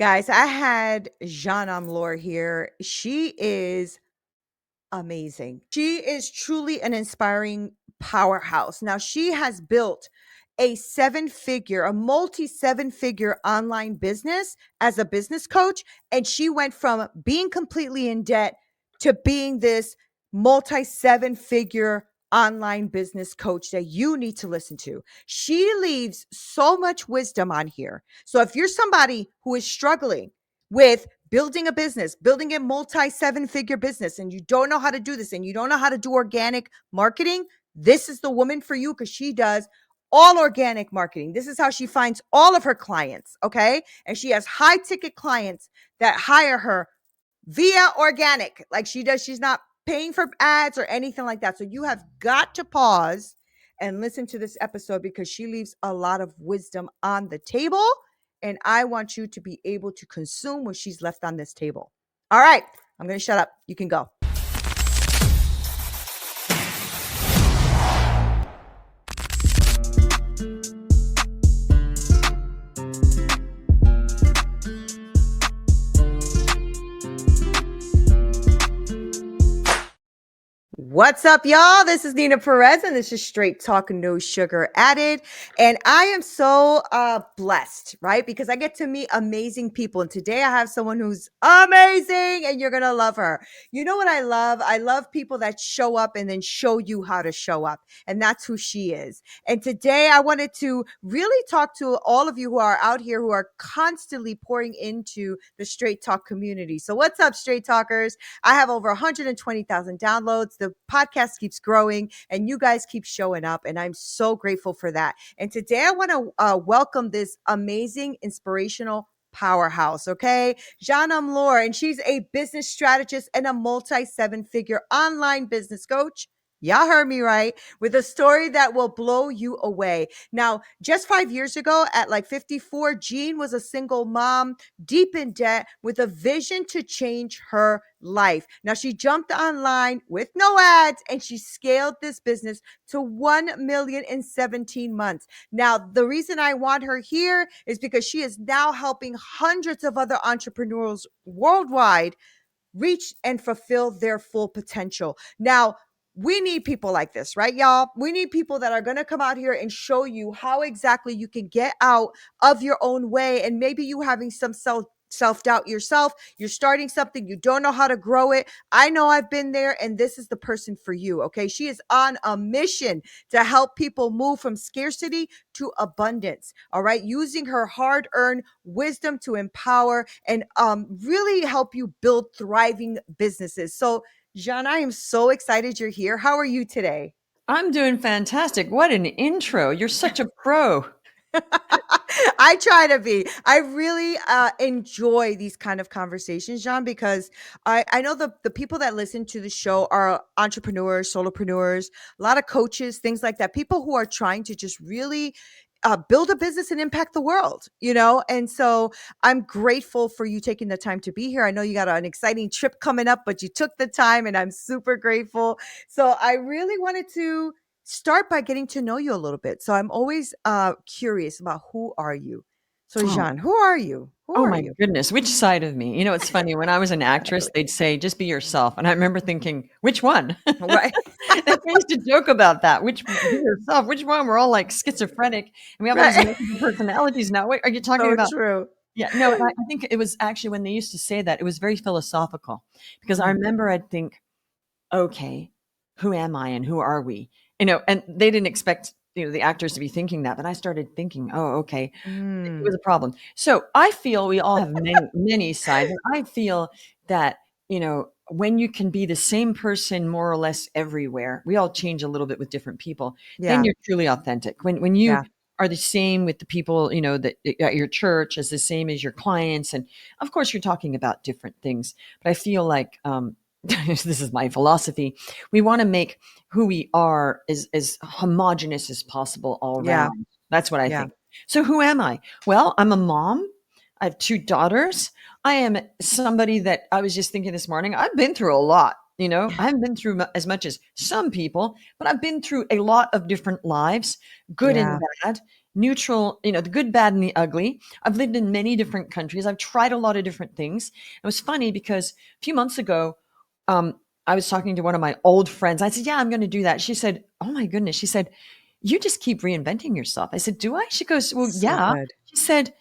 Guys, I had Jeanne Omlor here. She is amazing. She is truly an inspiring powerhouse. Now, she has built a multi seven figure online business as a business coach. And she went from being completely in debt to being this multi seven figure online business coach that you need to listen to. She leaves so much wisdom on here. So if you're somebody who is struggling with building a business, building a multi seven figure business, and you don't know how to do this and you don't know how to do organic marketing, this is the woman for you because she does all organic marketing. This is how she finds all of her clients. Okay. And she has high ticket clients that hire her via organic, like she does. She's not paying for ads or anything like that. So you have got to pause and listen to this episode because she leaves a lot of wisdom on the table. And I want you to be able to consume what she's left on this table. All right, I'm going to shut up. You can go. What's up, y'all? This is Neena Perez, and this is Straight Talk, No Sugar Added. And I am so blessed, right? Because I get to meet amazing people. And today I have someone who's amazing, and you're going to love her. You know what I love? I love people that show up and then show you how to show up. And that's who she is. And today I wanted to really talk to all of you who are out here who are constantly pouring into the Straight Talk community. So what's up, Straight Talkers? I have over 120,000 downloads. The podcast keeps growing and you guys keep showing up. And I'm so grateful for that. And today I want to welcome this amazing, inspirational powerhouse. Okay. Jeanne Omlor, and she's a business strategist and a multi seven figure online business coach. Y'all heard me right, with a story that will blow you away. Now, just 5 years ago, at like 54, Jeanne was a single mom, deep in debt, with a vision to change her life. Now, she jumped online with no ads and she scaled this business to 1 million in 17 months. Now, the reason I want her here is because she is now helping hundreds of other entrepreneurs worldwide reach and fulfill their full potential. Now, we need people like this, right, y'all? We need people that are going to come out here and show you how exactly you can get out of your own way. And maybe you having some self-doubt yourself. You're starting something, you don't know how to grow it. I know I've been there, and this is the person for you. Okay. She is on a mission to help people move from scarcity to abundance. All right. Using her hard-earned wisdom to empower and really help you build thriving businesses. So Jeanne, I am so excited you're here. How are you today? I'm doing fantastic. What an intro. You're such a pro. I try to be. I really enjoy these kind of conversations, John, because I know the people that listen to the show are entrepreneurs, solopreneurs, a lot of coaches, things like that. People who are trying to just really build a business and impact the world, you know? And so I'm grateful for you taking the time to be here. I know you got an exciting trip coming up, but you took the time and I'm super grateful. So I really wanted to start by getting to know you a little bit. So I'm always curious about who are you? So Oh, Jeanne, who are you? Who oh are my you? goodness. Which side of me? It's funny. When I was an actress, Exactly. they'd say, just be yourself. And I remember thinking, which one? Right. They used to joke about that. Be yourself? Which one? We're all like schizophrenic and we have all these Right. multiple personalities now. Wait, are you talking So about? true. Yeah, no, and I think it was actually when they used to say that, it was very philosophical because I Mm, remember I'd think, okay, who am I and who are we? And they didn't expect, the actors to be thinking that, but I started thinking, oh, okay, it mm, was a problem. So I feel we all have many, many sides. And I feel that, when you can be the same person more or less everywhere, we all change a little bit with different people, then yeah. you're truly authentic. When you Yeah. are the same with the people, that at your church as the same as your clients. And of course you're talking about different things, but I feel like, this is my philosophy. We want to make who we are as homogenous as possible all Yeah. around. That's what I Yeah. think. So who am I? Well, I'm a mom. I have two daughters. I am somebody that I was just thinking this morning. I've been through a lot. I haven't been through as much as some people, but I've been through a lot of different lives, good and Yeah. bad. neutral, the good, bad, and the ugly. I've lived in many different countries. I've tried a lot of different things. It was funny because a few months ago, um, I was talking to one of my old friends. I said, "Yeah, I'm going to do that." She said, "Oh my goodness." She said, "You just keep reinventing yourself." I said, "Do I?" She goes, "Well, So yeah." good. She said,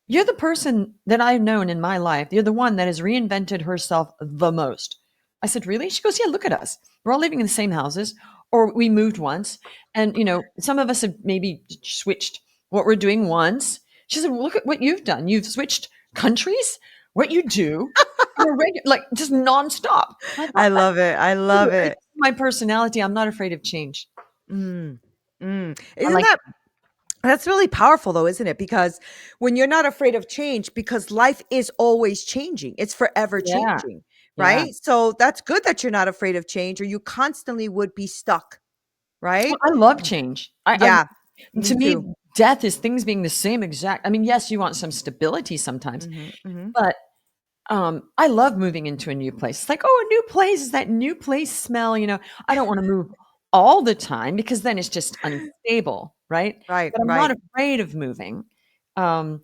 "You're the person that I've known in my life. You're the one that has reinvented herself the most." I said, "Really?" She goes, "Yeah, look at us. We're all living in the same houses, or we moved once. And, some of us have maybe switched what we're doing once." She said, "Well, look at what you've done. You've switched countries, what you do, on a like just nonstop." I I thought, that's love it. I true. love it. It's my personality. I'm not afraid of change. Mm, I Isn't like, that's really powerful though, isn't it? Because when you're not afraid of change, because life is always changing. It's forever yeah, changing, yeah. right? So that's good that you're not afraid of change or you constantly would be stuck, Well, right? I love change. Yeah, To me too. me, death is things being the same exact. I mean, yes, you want some stability sometimes, Mhm, mhm. but I love moving into a new place. It's like, oh, a new place is that new place smell. I don't want to move all the time because then it's just unstable, right? Right, But I'm not right. afraid of moving. Um,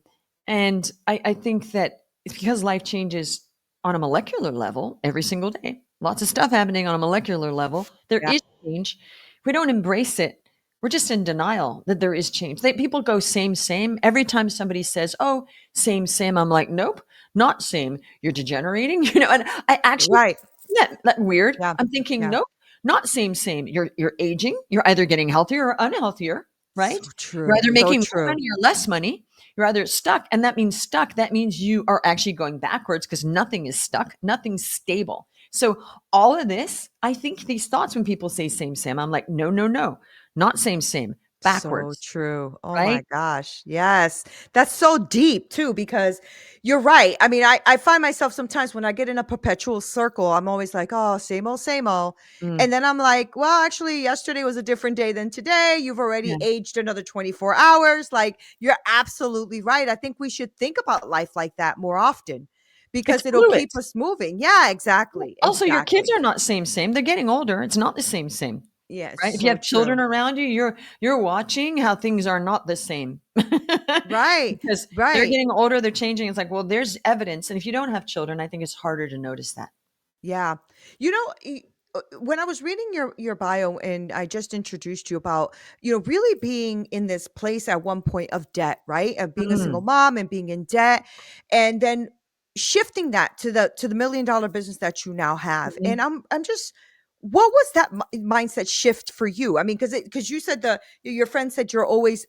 and I think that it's because life changes on a molecular level every single day. Lots of stuff happening on a molecular level. There Yeah, is change. If we don't embrace it, we're just in denial that there is change. People go same, same. Every time somebody says, oh, same, same, I'm like, nope, not same. You're degenerating, and I actually, right. yeah, that weird. Yeah, I'm thinking, yeah. nope, not same, same. You're aging. You're either getting healthier or unhealthier, So right? You're true. either So making more true. money or less money. You're either stuck, and that means stuck. That means you are actually going backwards because nothing is stuck, nothing's stable. So all of this, I think these thoughts when people say same, same, I'm like, no, no, no, not same, same, So backwards, true. Oh my right? gosh. Yes. That's so deep too, because you're right. I mean, I find myself sometimes when I get in a perpetual circle, I'm always like, oh, same old, same old. Mm, And then I'm like, well, actually, yesterday was a different day than today. You've already yeah. aged another 24 hours. Like, you're absolutely right. I think we should think about life like that more often It's because it'll fluid. keep us moving. Yeah, exactly. Also, your kids Exactly. are not same, same. They're getting older. It's not the same, same. Yeah, Right? If you so have children true. around you, you're watching how things are not the same. Right. Because they're Right. getting older, they're changing. It's like, well, there's evidence. And if you don't have children, I think it's harder to notice that. Yeah. You know, when I was reading your bio and I just introduced you about, really being in this place at one point of debt, right? Of being a single Mm, mom and being in debt and then shifting that to the $1 million business that you now have. mhm, And I'm just what was that mindset shift for you? I mean, because you said your friend said you're always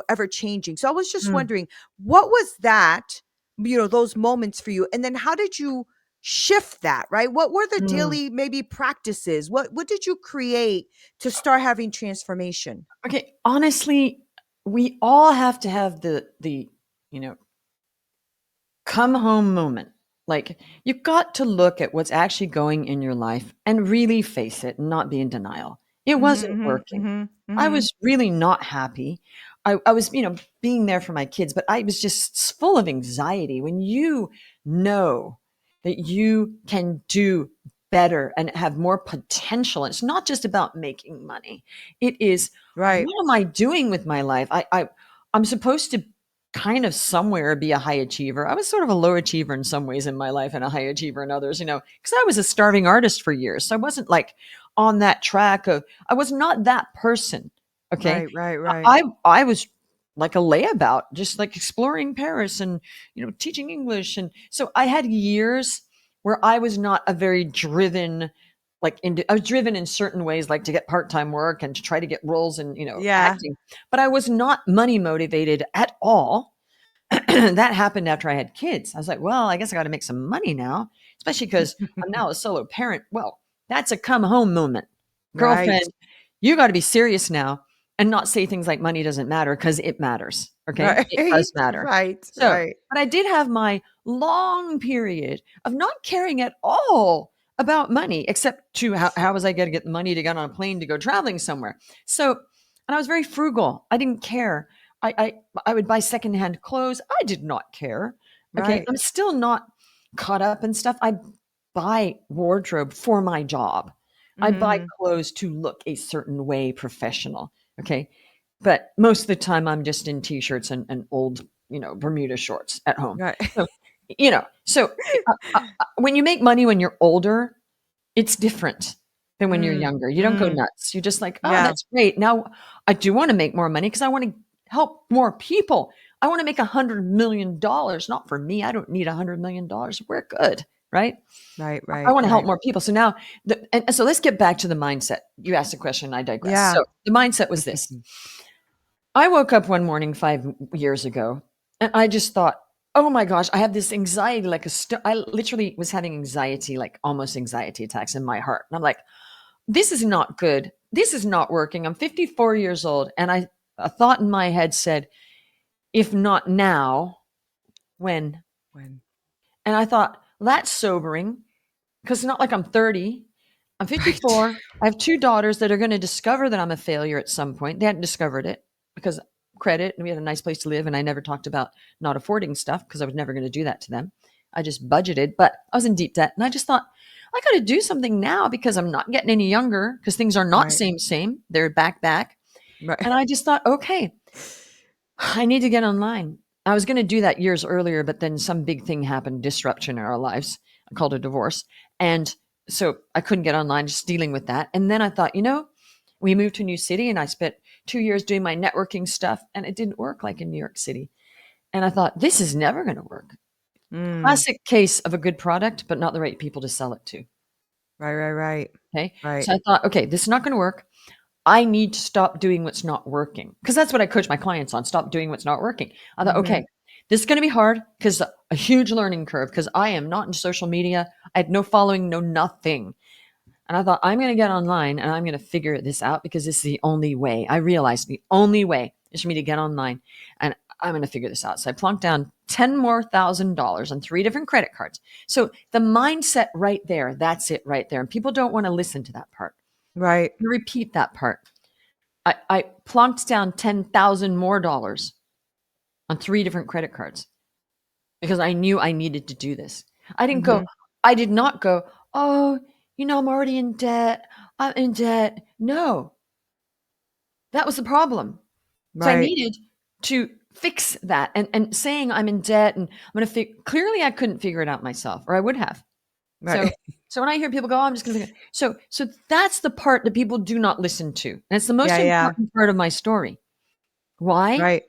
ever changing. So I was just mm, wondering, what was that, those moments for you? And then how did you shift that, right? What were the mm. daily maybe practices? What did you create to start having transformation? Okay, honestly, we all have to have the you know come home moment. Like, you've got to look at what's actually going in your life and really face it and not be in denial. It Mhm, wasn't mhm, working. mhm, I mhm. was really not happy. I was, being there for my kids, but I was just full of anxiety when you know that you can do better and have more potential. It's not just about making money. It is, Right. what am I doing with my life? I'm supposed to kind of somewhere be a high achiever. I was sort of a low achiever in some ways in my life and a high achiever in others, because I was a starving artist for years. So I wasn't like on that track of, I was not that person. Okay. Right, right, right. I was like a layabout, just like exploring Paris and, teaching English. And so I had years where I was not a very driven, I was driven in certain ways, like to get part-time work and to try to get roles in, Yeah. acting, but I was not money motivated at all. That happened after I had kids. I was like, well, I guess I got to make some money now, especially because I'm now a solo parent. Well, that's a come home moment. Right. Girlfriend, you got to be serious now and not say things like money doesn't matter, because it matters. Okay. Right. It does matter. Right, So, right. but I did have my long period of not caring at all about money, except to how was I going to get money to get on a plane to go traveling somewhere. So, and I was very frugal. I didn't care. I would buy secondhand clothes. I did not care. Okay. Right. I'm still not caught up in stuff. I buy wardrobe for my job. I buy Mhm. clothes to look a certain way professional. Okay. But most of the time I'm just in t-shirts and old, Bermuda shorts at home. Right. So, when you make money when you're older, it's different than when you're Mm, younger. You don't go mm, nuts. You're just like, oh, yeah. that's great. Now I do want to make more money because I want to help more people. I want to make $100 million, not for me. I don't need $100 million. We're good, right? Right, I right, want to help right. more people. So now, and so let's get back to the mindset. You asked a question, I digress. Yeah. So the mindset was this: I woke up one morning 5 years ago, and I just thought, oh my gosh, I have this anxiety, like I literally was having anxiety, like almost anxiety attacks in my heart. And I'm like, this is not good. This is not working. I'm 54 years old. And a thought in my head said, if not now, when? When? And I thought, that's sobering because it's not like I'm 30. I'm Right. 54. I have two daughters that are going to discover that I'm a failure at some point. They hadn't discovered it because credit and we had a nice place to live. And I never talked about not affording stuff because I was never going to do that to them. I just budgeted, but I was in deep debt. And I just thought, I got to do something now because I'm not getting any younger because things are not Right. same. They're back. Right. And I just thought, okay, I need to get online. I was going to do that years earlier, but then some big thing happened, disruption in our lives. I called it a divorce. And so I couldn't get online, just dealing with that. And then I thought, we moved to a new city and I spent 2 years doing my networking stuff and it didn't work like in New York City. And I thought, this is never going to work. Mm. Classic case of a good product, but not the right people to sell it to. Right, right, right. Okay. Right. So I thought, okay, this is not going to work. I need to stop doing what's not working. Because that's what I coach my clients on, stop doing what's not working. I thought, Mhm. okay, this is going to be hard because a huge learning curve because I am not in social media. I had no following, no nothing. And I thought, I'm going to get online and I'm going to figure this out because this is the only way. I realized the only way is for me to get online and I'm going to figure this out. So I plunked down 10 more $1,000 on 3 different credit cards. So the mindset right there, that's it right there. And people don't want to listen to that part. Right. Repeat that part. I plunked down 10,000 more dollars on 3 different credit cards because I knew I needed to do this. Mhm. I did not go, oh, I'm already in debt. I'm in debt. No, that was the problem. So I Right. needed to fix that. And saying I'm in debt and I'm going to clearly I couldn't figure it out myself or I would have. So, Right. so when I hear people go, oh, I'm just going to, so that's the part that people do not listen to. And it's the most Yeah, yeah. important part of my story. Why? Right.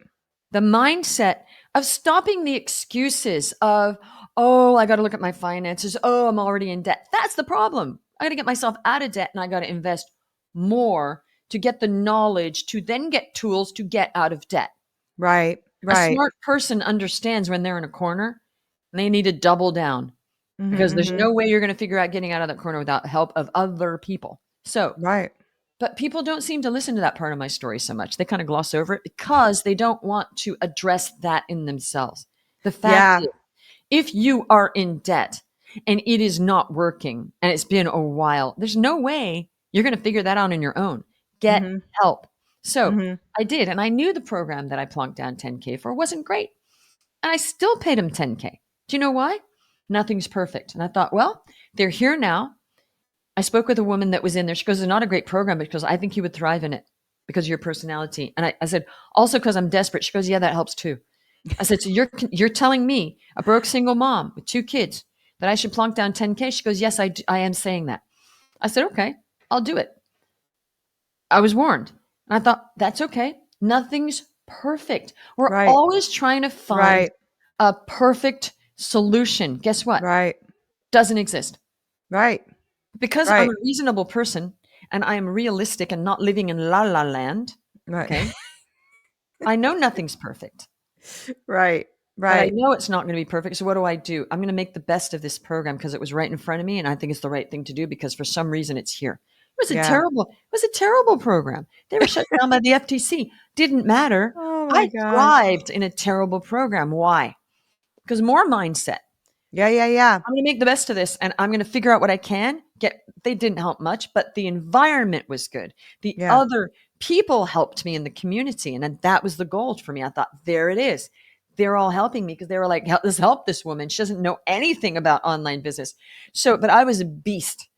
The mindset of stopping the excuses of, oh, I got to look at my finances. Oh, I'm already in debt. That's the problem. I got to get myself out of debt and I got to invest more to get the knowledge to then get tools to get out of debt. Right. A Right. smart person understands when they're in a corner and they need to double down Mhm, because there's mhm. no way you're going to figure out getting out of that corner without help of other people. So, Right. but people don't seem to listen to that part of my story so much. They kind of gloss over it because they don't want to address that in themselves. The fact Yeah. is, if you are in debt and it is not working and it's been a while, there's no way you're going to figure that out on your own. Get Mhm. help. So Mhm. I did. And I knew the program that I plunked down 10K for wasn't great. And I still paid him 10K. Do you know why? Nothing's perfect. And I thought, well, they're here now. I spoke with a woman that was in there. She goes, it's not a great program because I think you would thrive in it because of your personality. And I said, also because I'm desperate. She goes, yeah, that helps too. I said, so you're telling me, a broke single mom with 2 kids, that I should plunk down 10K? She goes, yes, I am saying that. I said, okay, I'll do it. I was warned. And I thought, that's okay. Nothing's perfect. We're Right. always trying to find Right. a perfect solution. Guess what? Right. Doesn't exist. Right. Because I'm Right. a reasonable person and I am realistic and not living in la la land, Right. okay? I know nothing's perfect, Right. but I Right. know it's not going to be perfect. So what do? I'm going to make the best of this program because it was right in front of me and I think it's the right thing to do because for some reason it's here. Yeah. It was a terrible program. They were shut down by the FTC. Didn't matter. Oh my I gosh. thrived in a terrible program. Why? Because more mindset. Yeah, yeah, yeah. I'm going to make the best of this and I'm going to figure out what I can get. They didn't help much, but the environment was good. The Yeah. other people helped me in the community. And then that was the goal for me. I thought, there it is. They're all helping me because they were like, help this woman. She doesn't know anything about online business. So, but I was a beast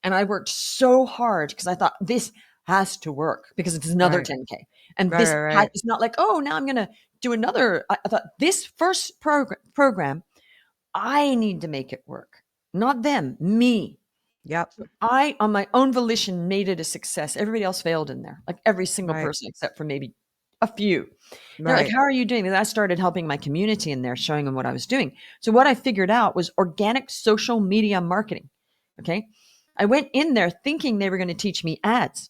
and I worked so hard because I thought this has to work because it's another Right. 10K. And Right, this right, right. it's not like, oh, now I'm going to do another. I thought this first program, I need to make it work, not them, me. Yep. So I, on my own volition, made it a success. Everybody else failed in there, like every single Right. person except for maybe a few. They're like, Right. how are you doing? And I started helping my community in there, showing them what I was doing. So what I figured out was organic social media marketing. Okay. I went in there thinking they were going to teach me ads.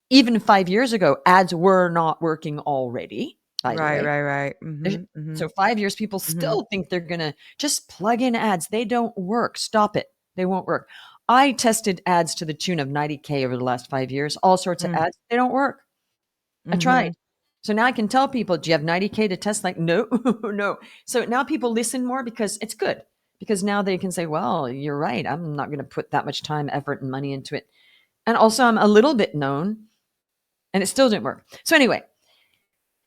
Even 5 years ago, ads were not working already, by the Right, way. right, right. Mhm, So mhm, 5 years, people mhm, still think they're going to just plug in ads. They don't work. Stop it. They won't work. I tested ads to the tune of 90K over the last 5 years, all sorts of mm, ads. They don't work. I tried. mhm. So now I can tell people, do you have 90K to test? Like, no, no. So now people listen more because it's good. Because now they can say, well, you're right. I'm not going to put that much time, effort, and money into it. And also, I'm a little bit known and it still didn't work. So anyway,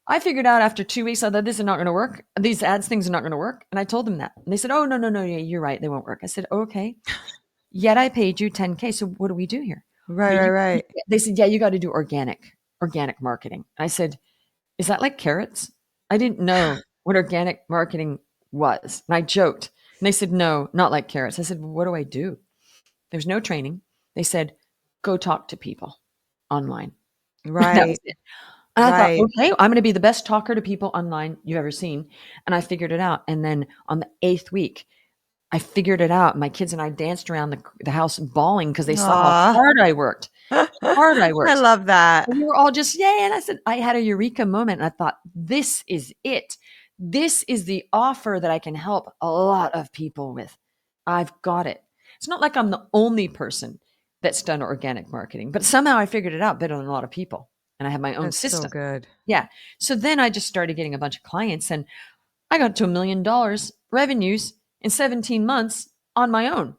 I figured out after 2 weeks that this is not going to work. These ads things are not going to work. And I told them that. And they said, oh, no, no, no. Yeah, you're right. They won't work. I said, okay. Yet I paid you 10K. So what do we do here? Right, Yeah, right, right. they said, yeah, you got to do organic marketing. I said, is that like carrots? I didn't know what organic marketing was. And I joked. And they said, no, not like carrots. I said, well, what do I do? There's no training. They said, go talk to people online. That was Right, it. And I thought, right. okay, I'm going to be the best talker to people online you've ever seen. And I figured it out. And then on the 8th week, I figured it out. My kids and I danced around the house bawling because they saw how Aw. hard I worked. Hard I I worked. love that. And we were all just, yay. And I said, I had a eureka moment. And I thought, this is it. This is the offer that I can help a lot of people with. I've got it. It's not like I'm the only person that's done organic marketing, but somehow I figured it out better than a lot of people. And I have my own That's so system. good. Yeah. So then I just started getting a bunch of clients and I got to $1 million revenues in 17 months on my own.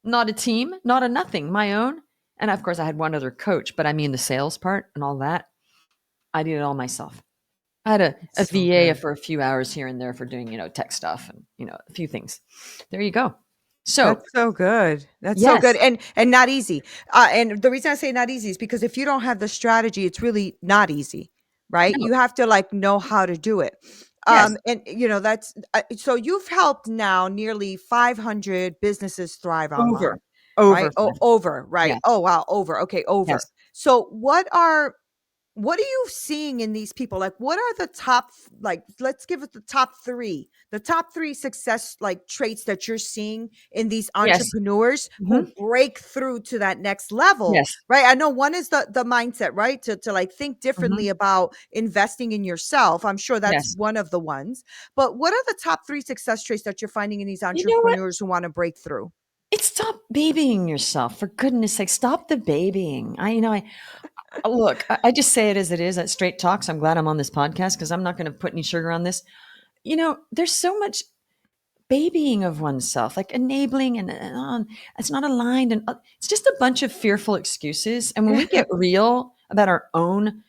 Not a team, not a nothing, my own. And of course, I had one other coach, but I mean the sales part and all that. I did it all myself. I had a That's so VA good. for a few hours here and there for doing, tech stuff and, a few things. There you go. So, That's so good. That's so good, yes, and not easy. And the reason I say not easy is because if you don't have the strategy, it's really not easy, right? no, You have to like know how to do it. yes, And that's so you've helped now nearly 500 businesses thrive over, online, right? over Oh, 500. over, right? Yeah, Oh, wow, over. Okay, over. yes, So what are you seeing in these people? Like, what are the top, like, let's give it the top three success, like, traits that you're seeing in these yes, entrepreneurs who hmm, break through to that next level, yes, right? I know one is the mindset, right? To like think hmm, differently about investing in yourself. I'm sure that's yes. one of the ones. But what are the top three success traits that you're finding in these You know what? entrepreneurs who want to break through? It's stop babying yourself. For goodness sake, stop the babying. Look, I just say it as it is at Straight Talks. I'm glad I'm on this podcast because I'm not going to put any sugar on this. There's so much babying of oneself, like enabling and it's not aligned. And it's just a bunch of fearful excuses. And when we get real about our own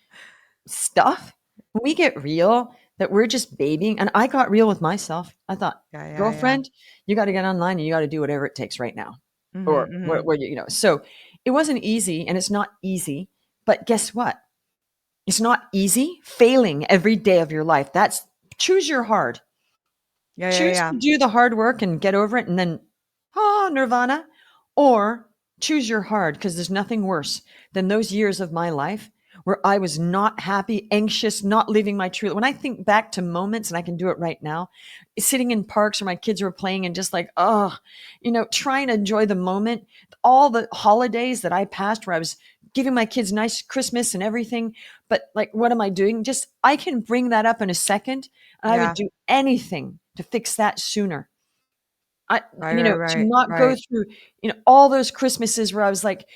stuff, when we get real that we're just babying, and I got real with myself, I thought, Yeah, yeah, yeah. girlfriend, you got to get online and you got to do whatever it takes right now. Hmm, Or hmm. so it wasn't easy and it's not easy. But guess what? It's not easy failing every day of your life. That's choose your hard. Yeah, yeah, Choose yeah. to do the hard work and get over it and then, nirvana, or choose your hard because there's nothing worse than those years of my life where I was not happy, anxious, not living my truth. When I think back to moments, and I can do it right now, sitting in parks where my kids were playing and just like, trying to enjoy the moment, all the holidays that I passed where I was giving my kids nice Christmas and everything. But like, what am I doing? Just, I can bring that up in a second. And I would Yeah. do anything to fix that sooner. Right, right, To right, not go right. through, all those Christmases where I was like,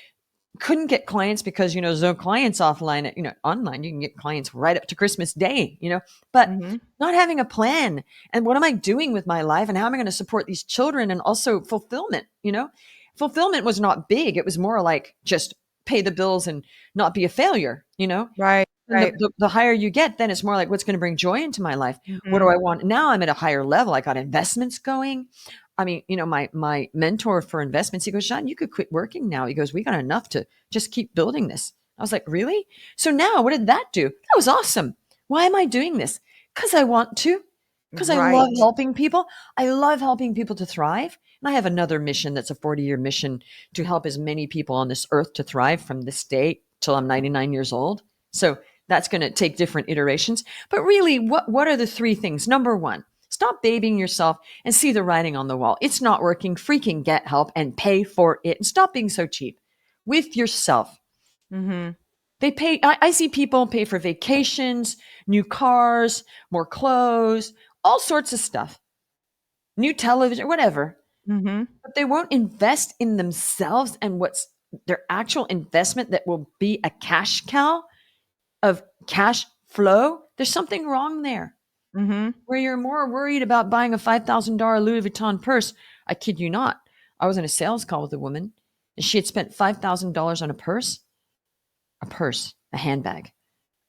couldn't get clients because, there's no clients offline, online, you can get clients right up to Christmas Day, but Mhm. not having a plan. And what am I doing with my life? And how am I going to support these children? And also fulfillment was not big. It was more like just pay the bills and not be a failure. Right, And right. the higher you get, then it's more like what's going to bring joy into my life. What do Mhm. I want? Now I'm at a higher level. I got investments going. I mean, my mentor for investments, he goes, Jeanne, you could quit working now. He goes, we got enough to just keep building this. I was like, really? So now what did that do? That was awesome. Why am I doing this? Because I want to, because I love Right. helping people. I love helping people to thrive. And I have another mission that's a 40-year mission to help as many people on this earth to thrive from this day till I'm 99 years old. So that's going to take different iterations. But really, what are the three things? Number one, stop babying yourself and see the writing on the wall. It's not working. Freaking get help and pay for it. And stop being so cheap with yourself. Mhm. They pay, I see people pay for vacations, new cars, more clothes, all sorts of stuff, new television, whatever. Mhm. But they won't invest in themselves and what's their actual investment that will be a cash cow of cash flow. There's something wrong there Mhm. where you're more worried about buying a $5,000 Louis Vuitton purse. I kid you not. I was in a sales call with a woman and she had spent $5,000 on a purse, a handbag,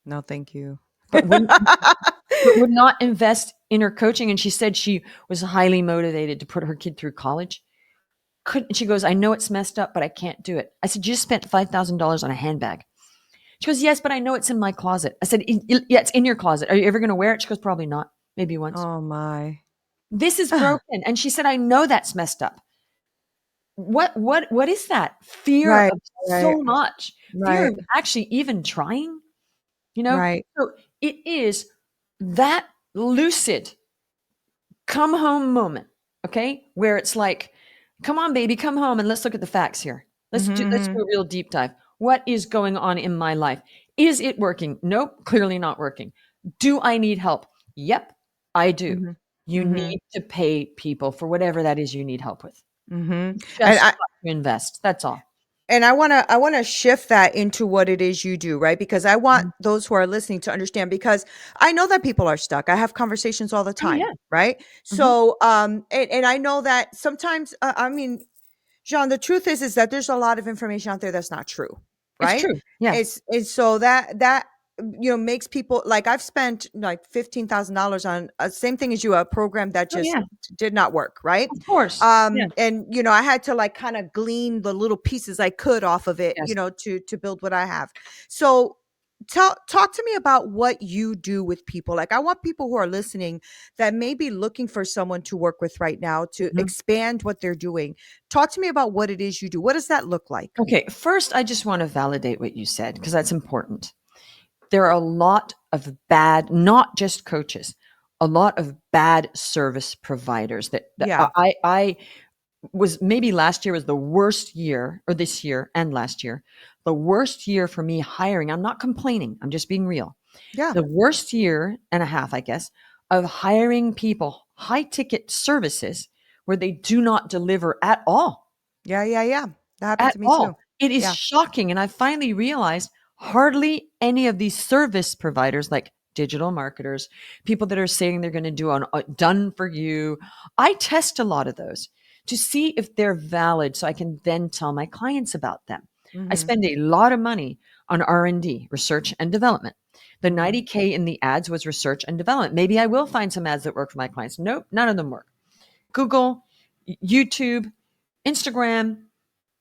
No, thank you. but would not invest in her coaching. And she said she was highly motivated to put her kid through college. Couldn't she goes, I know it's messed up, but I can't do it. I said, you just spent $5,000 on a handbag. She goes, yes, but I know it's in my closet. I said, yeah, it's in your closet. Are you ever going to wear it? She goes, probably not. Maybe once. Oh my. This is broken. And she said, I know that's messed up. What is that? Fear Right. of Right. so much. Fear Right. of actually even trying, you know? Right. So it is that lucid come home moment, okay? Where it's like, come on, baby, come home and let's look at the facts here. Mhm. Let's do Mhm. a real deep dive. What is going on in my life? Is it working? Nope, clearly not working. Do I need help? Yep, I do. Mhm. You Mhm. need to pay people for whatever that is you need help with. Mhm. And Just got to invest. That's all. I want to shift that into what it is you do, right? Because I want Mhm. those who are listening to understand, because I know that people are stuck. I have conversations all the Oh time, yeah. right? Mhm. So and I know that sometimes I mean, Jean, the truth is that there's a lot of information out there that's not true, It's right? true. Yeah. It's so that makes people, like, I've spent like $15,000 on same thing as you, a program that Oh just yeah. did not work, right? Of course. Yeah. And I had to like kind of glean the little pieces I could off of it, Yes. to build what I have. So talk to me about what you do with people. Like, I want people who are listening that may be looking for someone to work with right now to Mhm. expand what they're doing. Talk to me about what it is you do. What does that look like? Okay. First, I just want to validate what you said because that's important. There are a lot of bad, not just coaches, a lot of bad service providers that Yeah. I was, maybe last year was the worst year, or this year and last year, the worst year for me hiring. I'm not complaining. I'm just being real. Yeah. The worst year and a half, I guess, of hiring people, high ticket services where they do not deliver at all. Yeah. Yeah. Yeah. That happened At to me too. all. It is Yeah. shocking, and I finally realized hardly any of these service providers, like digital marketers, people that are saying they're gonna do on done for you. I test a lot of those to see if they're valid so I can then tell my clients about them. I Mm-hmm. spend a lot of money on R&D, research and development. The Mm-hmm. 90K in the ads was research and development. Maybe I will find some ads that work for my clients. Nope, none of them work. Google, YouTube, Instagram,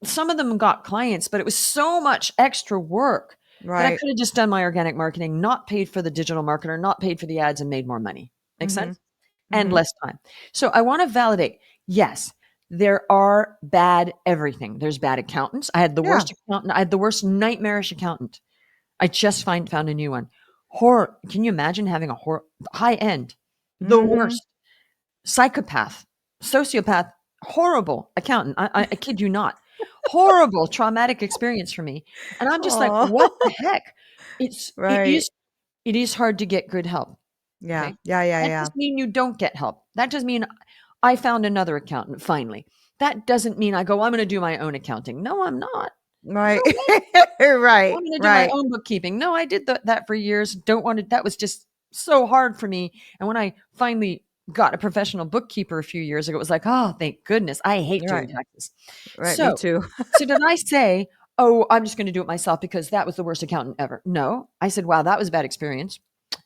some of them got clients, but it was so much extra work that I Right. could have just done my organic marketing, not paid for the digital marketer, not paid for the ads, and made more money. Make Mm-hmm. sense? And Mm-hmm. less time. So I want to validate, yes, there are bad everything. There's bad accountants. I had the Yeah. worst accountant. I had the worst nightmarish accountant. I just found a new one. Horror. Can you imagine having a high end, the Mm-hmm. worst psychopath, sociopath, horrible accountant. I kid you not. Horrible traumatic experience for me. And I'm just like, Oh. what the heck? It's it Right. is it is hard to get good help. Yeah. Okay. Yeah. Yeah. That Yeah. doesn't mean you don't get help. That doesn't mean I found another accountant finally. That doesn't mean I go, I'm going to do my own accounting. No, I'm not. Right. No way. I'm Right. going to do my Right. own bookkeeping. No, I did that for years. Don't want to. That was just so hard for me. And when I finally got a professional bookkeeper a few years ago, it was like, oh, thank goodness. I hate doing Right. taxes. Right. Me So, too. so did I say, oh, I'm just going to do it myself because that was the worst accountant ever? No, I said, wow, that was a bad experience.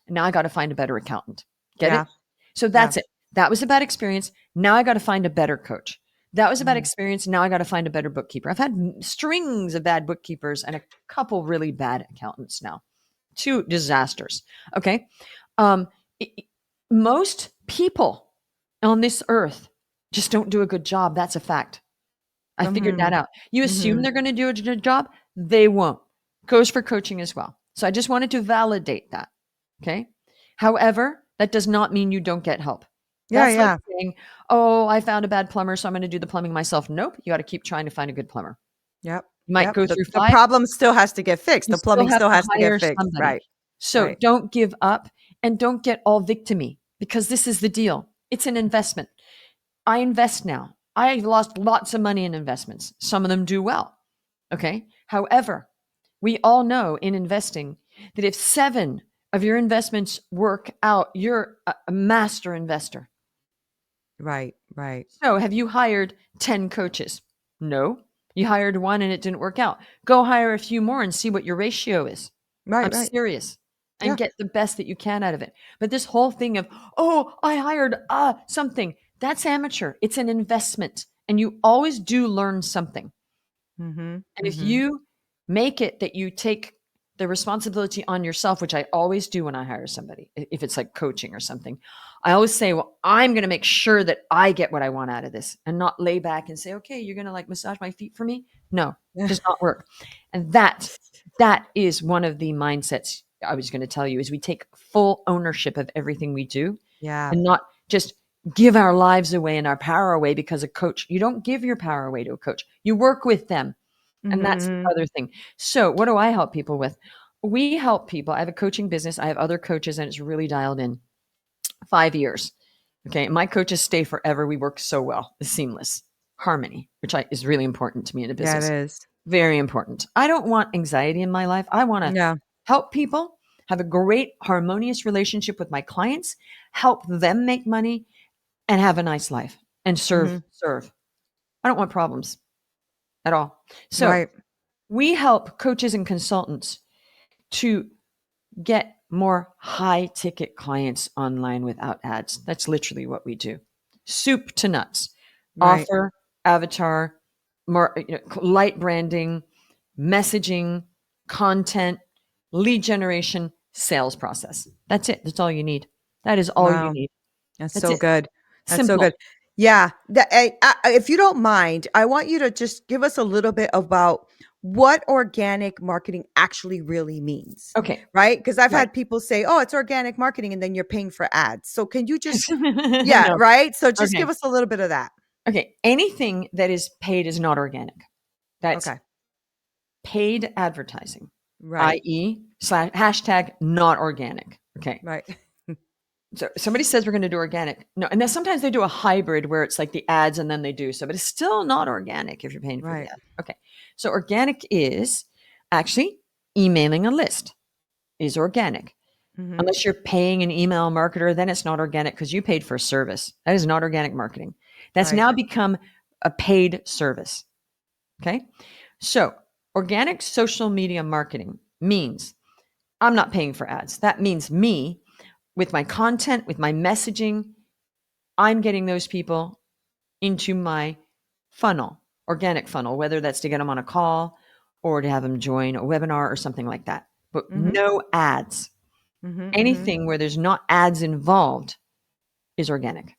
Now I got to find a better accountant. Get it? Yeah. So Yeah. that's it. That was a bad experience. Now I got to find a better coach. That was a bad Mhm. experience. Now I got to find a better bookkeeper. I've had strings of bad bookkeepers and a couple really bad accountants now. Two disasters. Okay. Um, i- i- Most people on this earth just don't do a good job. That's a fact. I figured that Mhm. out. You assume Mhm. they're going to do a good job, they won't. Goes for coaching as well. So I just wanted to validate that. Okay. However, that does not mean you don't get help. Yeah, That's like yeah. saying, oh, I found a bad plumber, so I'm going to do the plumbing myself. Nope. You got to keep trying to find a good plumber. Yep. You might Yep. go The through the five, problem still has to get fixed. you The still plumbing have still to has to get hire fixed. somebody. Right. So Right. don't give up and don't get all victimy because this is the deal. It's an investment. I invest now. I lost lots of money in investments. Some of them do well. Okay. However, we all know in investing that if seven of your investments work out, you're a master investor. Right. Right. So, have you hired 10 coaches? No. You hired one and it didn't work out. Go hire a few more and see what your ratio is. Right. I'm Right. serious. And Yeah. get the best that you can out of it. But this whole thing of, oh, I hired something, that's amateur. It's an investment. And you always do learn something. Mhm. And if Mhm. you make it that you take the responsibility on yourself, which I always do when I hire somebody, if it's like coaching or something, I always say, well, I'm going to make sure that I get what I want out of this and not lay back and say, okay, you're going to like massage my feet for me. No, does not work. And that is one of the mindsets I was going to tell you is we take full ownership of everything we do Yeah. and not just give our lives away and our power away because a coach, you don't give your power away to a coach. You work with them. Mhm. And that's the Mhm. other thing. So, what do I help people with? We help people. I have a coaching business. I have other coaches, and it's really dialed in. 5 years. Okay. My coaches stay forever. We work so well. It's seamless harmony, which is really important to me in a Yeah, it business. is. Very important. I don't want anxiety in my life. I want to Yeah. help people have a great, harmonious relationship with my clients, help them make money, and have a nice life and serve, Mhm. serve. I don't want problems at all. So, Right. we help coaches and consultants to get more high ticket clients online without ads. That's literally what we do. Soup to nuts. Right. Offer, avatar, more light branding, messaging, content, lead generation, sales process. That's it. That's all you need. That is all you Wow. need. That's That's so it. good. That's so Simple. good. Yeah. If you don't mind, I want you to just give us a little bit about what organic marketing actually really means, Okay. right? Because I've Right. had people say, oh, it's organic marketing, and then you're paying for ads. So can you just, yeah, No. right? So just Okay. give us a little bit of that. Okay. Anything that is paid is not organic. That's Okay. paid advertising, Right. i.e., slash hashtag not organic. Okay. Right. So somebody says we're going to do organic. No. And then sometimes they do a hybrid where it's like the ads and then they do so, but it's still not organic if you're paying for the Right. ads. Okay. So organic is actually emailing a list is organic. Hmm. Unless you're paying an email marketer, then it's not organic because you paid for a service. That is not organic marketing. That's Right. now become a paid service. Okay. So organic social media marketing means I'm not paying for ads. That means me with my content, with my messaging, I'm getting those people into my funnel, organic funnel, whether that's to get them on a call or to have them join a webinar or something like that. But Hmm. no ads. Hmm. Hmm. Anything where there's not ads involved is organic.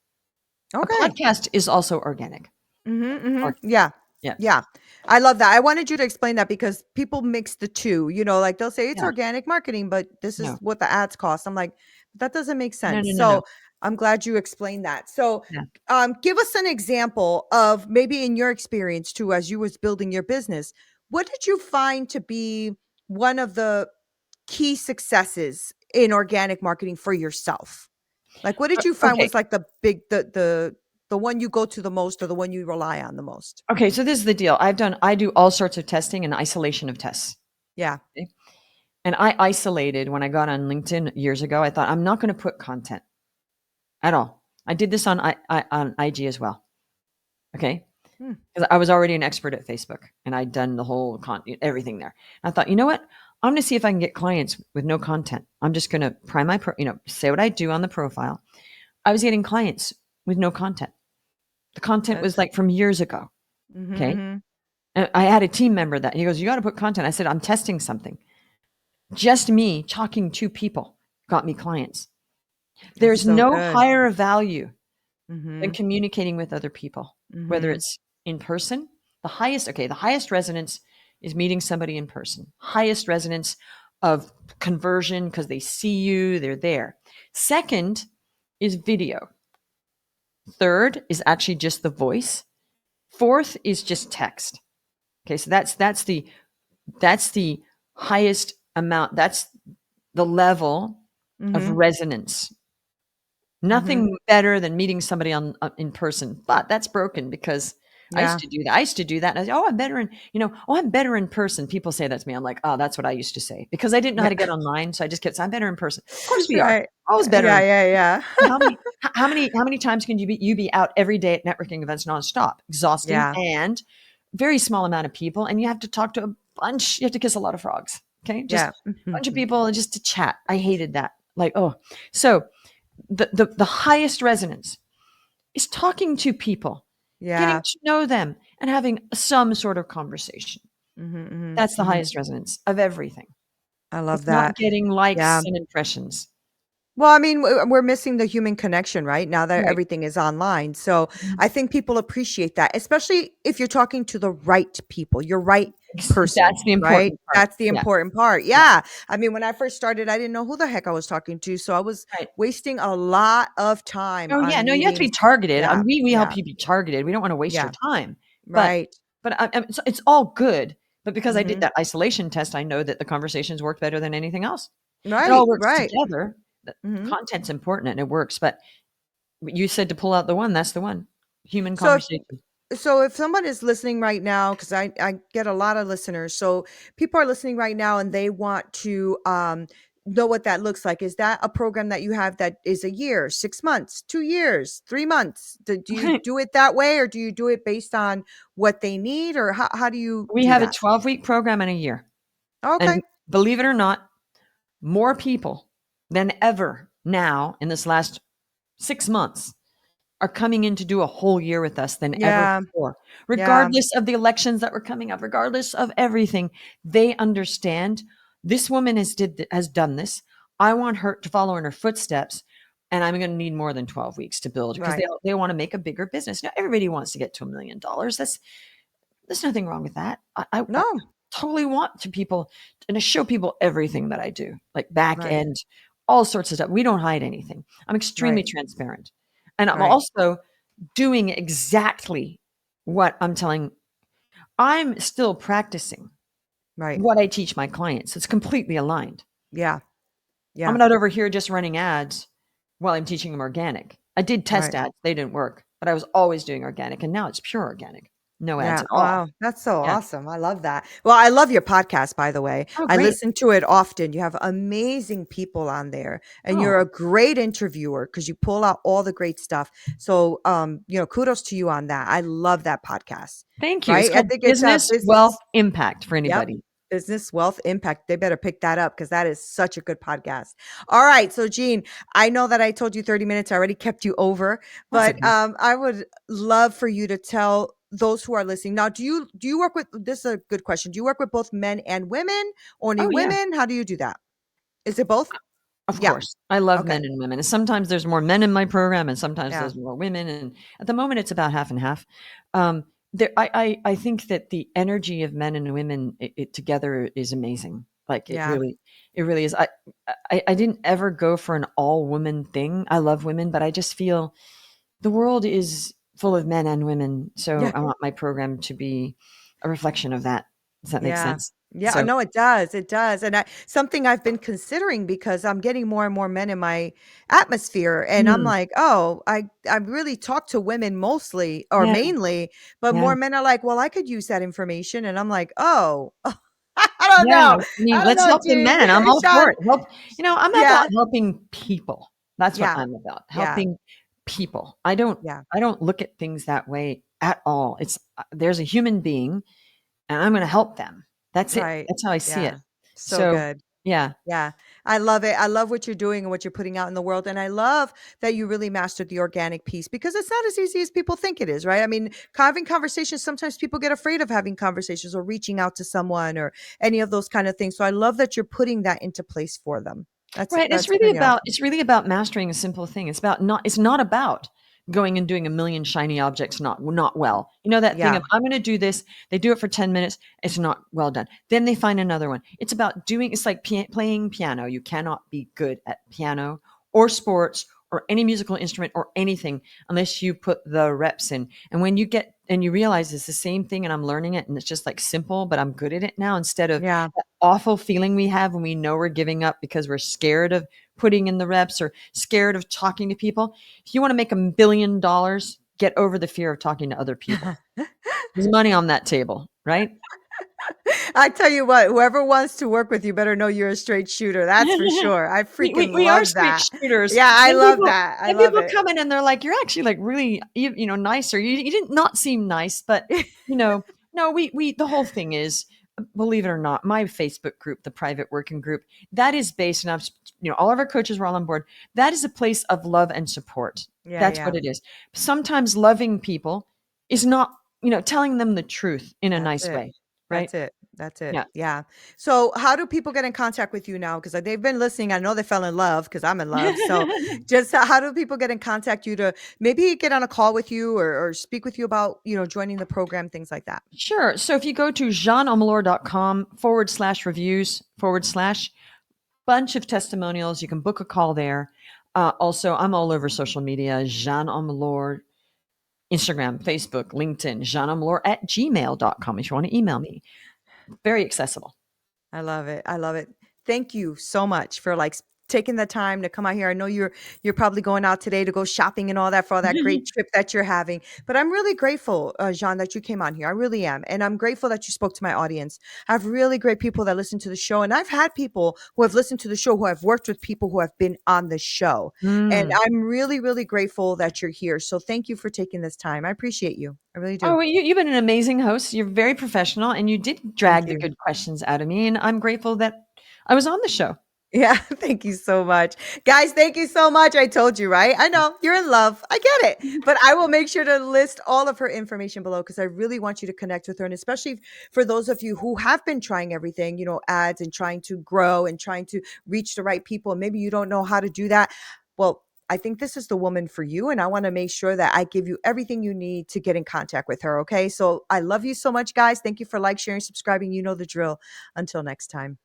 A Okay. podcast is also organic. Mhm, mhm. Or Yeah. yeah, Yeah. I love that. I wanted you to explain that because people mix the 2, like they'll say it's yeah. organic marketing, but this is No, what the ads cost. I'm like, that doesn't make no, sense. no, no, no. So I'm glad you explained that. So Yeah. give us an example of maybe in your experience too, as you was building your business, what did you find to be one of the key successes in organic marketing for yourself? Like, what did you find Okay. was like the big, the one you go to the most or the one you rely on the most? Okay. So this is the deal. I do all sorts of testing and isolation of tests. Yeah. Okay? And I isolated when I got on LinkedIn years ago. I thought I'm not going to put content at all. I did this on on IG as well. Okay, Hmm. because I was already an expert at Facebook and I'd done the whole everything there. And I thought, you know what? I'm going to see if I can get clients with no content. I'm just going to prime say what I do on the profile. I was getting clients with no content. The content was That's like from years ago. Okay. mhm. And I had a team member that he goes, you got to put content. I said, I'm testing something. Just me talking to people got me clients. That's There's so no good. higher value than Mhm. communicating with other people, whether Mhm. it's in person. The highest resonance is meeting somebody in person. Highest resonance of conversion because they see you, they're there. Second is video. Third is actually just the voice. Fourth is just text. Okay, so that's the highest amount. That's the level of Mhm. resonance. Mhm. Nothing better than meeting somebody on in person, but that's broken because I used Yeah. to do that. I used to do that. And I say, "Oh, I'm better in, oh, I'm better in person." People say that to me. I'm like, "Oh, that's what I used to say," because I didn't know how Yeah. to get online, so I just kept saying, "I'm better in person." Of course we are. Right. Always better Yeah, in. yeah, yeah. How many times can you be out every day at networking events nonstop? Exhausting Yeah. and very small amount of people, and you have to talk to a bunch. You have to kiss a lot of frogs. Okay, just Yeah. a bunch of Mhm. people and just to chat. I hated that. Like, oh, so the highest resonance is talking to people, getting Yeah. to know them, and having some sort of conversation. Mhm, mhm, That's the mhm. highest resonance of everything. I love It's not that. getting Yeah. likes and impressions. Well, I mean, we're missing the human connection, right? Now that Right. everything is online. So Mhm. I think people appreciate that, especially if you're talking to the right people, your right person, That's the right? important part. That's the Yeah. important part. Yeah. Yeah. I mean, when I first started, I didn't know who the heck I was talking to. So I was Right. wasting a lot of time Oh, yeah. on No, you have to be meetings. targeted. Yeah. We help Yeah. you be targeted. We don't want to waste your Yeah. time. But Right. it's all good. But because I did Mhm. that isolation test, I know that the conversations work better than anything else. It all Right. works Right. together. The Mhm. content's important and it works. But you said to pull out the one, that's the one. Human So conversation. So if someone is listening right now, because I get a lot of listeners, so people are listening right now and they want to know what that looks like. Is that a program that you have that is a year, 6 months, 2 years, 3 months? Do you do it that way, or do you do it based on what they need, or how do you We do have a that? 12-week program in a year. Okay. And believe it or not, more people than ever now in this last 6 months are coming in to do a whole year with us than ever Yeah. before. Yeah. Regardless of the elections that were coming up, regardless of everything, they understand this woman has done this. I want her to follow in her footsteps, and I'm going to need more than 12 weeks to build because Right. they want to make a bigger business. Now everybody wants to get to $1 million. There's nothing wrong with that. I No. totally want to people and to show people everything that I do, like back Right. end, all sorts of stuff. We don't hide anything. I'm extremely Right. transparent. And I'm Right. also doing exactly what I'm still practicing Right. what I teach my clients. It's completely aligned. Yeah. I'm Yeah. not over here just running ads while I'm teaching them organic. I did test Right. ads, they didn't work, but I was always doing organic and now it's pure organic. No ads Yeah. at all. Wow. That's so Yeah. awesome. I love that. Well, I love your podcast, by the way. Oh, I great. listen to it often. You have amazing people on there, and you're Oh, a great interviewer because you pull out all the great stuff. So, kudos to you on that. I love that podcast. thank you. It's Right. I called think it's a Business Wealth business. Impact for Yep. anybody. Business Wealth Impact. They better pick that up because that is such a good podcast. All right. So, Jeanne, I know that I told you 30 minutes. I already kept you over, That's but okay. I would love for you to tell those who are listening. Now, do you work with, this is a good question. Do you work with both men and women? Only Oh, yeah. women? How do you do that? Is it both? Of Yeah. course. I love Okay. men and women. And sometimes there's more men in my program and sometimes Yeah. there's more women. And at the moment it's about half and half. Um, I think that the energy of men and women together is amazing. Like Yeah. it really is. I didn't ever go for an all woman thing. I love women, but I just feel the world is full of men and women. So Yeah. I want my program to be a reflection of that. Does that make Yeah. sense? Yeah, So no, it does. It does. And something I've been considering because I'm getting more and more men in my atmosphere. And I'm mm, like, oh, I really talk to women mostly or yeah, mainly, but yeah. more men are like, well, I could use that information. And I'm like, oh, I don't Yeah, know. I mean, I don't let's know, help the Gene. men. I'm all for Sean. it. I'm about Yeah. helping people. That's what Yeah. I'm about, Yeah. helping people. I don't look at things that way at all. It's there's a human being and I'm going to help them. That's it. Right. That's how I see it. Yeah. So So, good. Yeah. Yeah, I love it. I love what you're doing and what you're putting out in the world. And I love that you really mastered the organic piece because it's not as easy as people think it is, right? I mean, having conversations, sometimes people get afraid of having conversations or reaching out to someone or any of those kind of things. So I love that you're putting that into place for them. Right. That's pretty awesome. It's really about mastering a simple thing. It's not about going and doing a million shiny objects not well. You know that thing Yeah. of I'm going to do this, they do it for 10 minutes, it's not well done. Then they find another one. It's about doing it's like playing piano. You cannot be good at piano or sports or any musical instrument or anything unless you put the reps in. And when you get and you realize it's the same thing and I'm learning it and it's just like simple, but I'm good at it now instead of Yeah. awful feeling we have when we know we're giving up because we're scared of putting in the reps or scared of talking to people. If you want to make $1 billion, get over the fear of talking to other people. There's money on that table, right? I tell you what, whoever wants to work with you better know you're a straight shooter. That's for sure. I freaking We are love straight that. shooters. Yeah, I love that. I And love people it. come in and they're like, "You're actually like really, nicer. You didn't not seem nice, but no, we the whole thing is, believe it or not, my Facebook group, the private working group, that is based, and all of our coaches were all on board. That is a place of love and support. Yeah, That's yeah. what it is. Sometimes loving people is not, telling them the truth in a That's nice it. way, right? That's it. That's it. Yeah. Yeah. So, how do people get in contact with you now? Because they've been listening. I know they fell in love because I'm in love. So, just how do people get in contact you to maybe get on a call with you or speak with you about joining the program, things like that? Sure. So if you go to jeanneomlor.com/reviews bunch of testimonials, you can book a call there. Also, I'm all over social media, Jeanne Omlor, Instagram, Facebook, LinkedIn, jeanneomlor@gmail.com if you want to email me. Very accessible. I love it. I love it. Thank you so much for taking the time to come out here. I know you're probably going out today to go shopping and all that for all that great trip that you're having. But I'm really grateful, Jean, that you came on here. I really am, and I'm grateful that you spoke to my audience. I have really great people that listen to the show, and I've had people who have listened to the show who have worked with people who have been on the show, and Mm. I'm really, really grateful that you're here. So thank you for taking this time. I appreciate you. I really Oh, do. well, you've been an amazing host. You're very professional, and you did Thank drag the you. good questions out of me. And I'm grateful that I was on the show. Yeah, thank you so much. Guys, thank you so much. I told you, right? I know you're in love. I get it. But I will make sure to list all of her information below because I really want you to connect with her. And especially for those of you who have been trying everything, ads and trying to grow and trying to reach the right people. And maybe you don't know how to do that. Well, I think this is the woman for you. And I want to make sure that I give you everything you need to get in contact with her. Okay. So I love you so much, guys. Thank you for sharing, subscribing. You know the drill. Until next time.